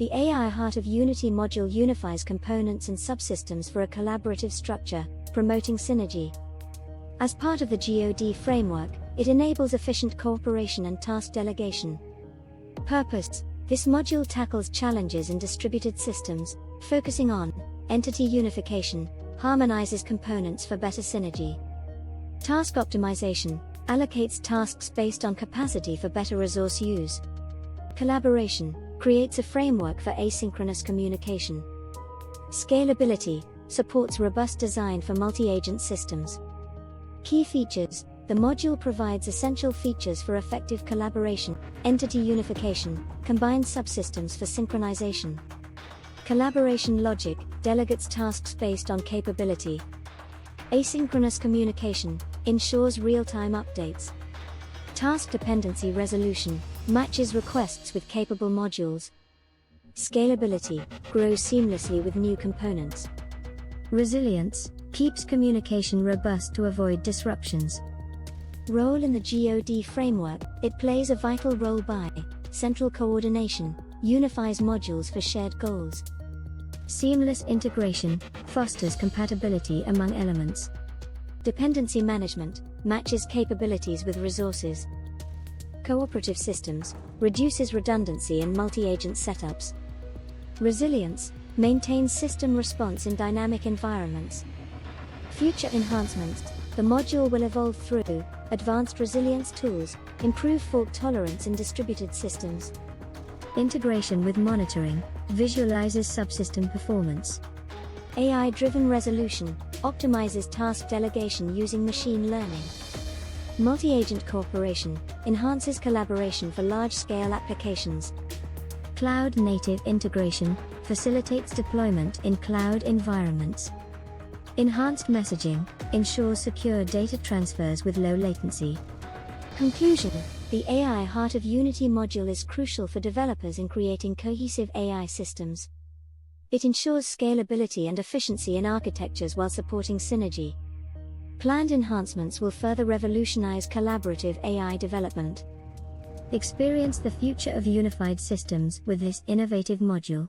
The AI Heart of Unity module unifies components and subsystems for a collaborative structure, promoting synergy. As part of the G.O.D framework, it enables efficient cooperation and task delegation. Purpose: this module tackles challenges in distributed systems, focusing on entity unification, harmonizes components for better synergy. Task optimization: allocates tasks based on capacity for better resource use. Collaboration: creates a framework for asynchronous communication. Scalability: supports robust design for multi-agent systems. Key features: the module provides essential features for effective collaboration, entity unification, combined subsystems for synchronization. Collaboration logic: delegates tasks based on capability. Asynchronous communication: ensures real-time updates. Task dependency resolution: matches requests with capable modules. Scalability: grows seamlessly with new components. Resilience: keeps communication robust to avoid disruptions. Role in the G.O.D framework: it plays a vital role by central coordination, unifies modules for shared goals. Seamless integration: fosters compatibility among elements. Dependency management: matches capabilities with resources. Cooperative systems: reduces redundancy in multi-agent setups. Resilience: maintains system response in dynamic environments. Future enhancements: the module will evolve through advanced resilience tools, improve fault tolerance in distributed systems. Integration with monitoring: visualizes subsystem performance. AI-driven resolution: optimizes task delegation using machine learning. Multi-agent cooperation: enhances collaboration for large-scale applications. Cloud-native integration: facilitates deployment in cloud environments. Enhanced messaging: ensures secure data transfers with low latency. Conclusion: the AI Heart of Unity module is crucial for developers in creating cohesive AI systems. It ensures scalability and efficiency in architectures while supporting synergy. Planned enhancements will further revolutionize collaborative AI development. Experience the future of unified systems with this innovative module.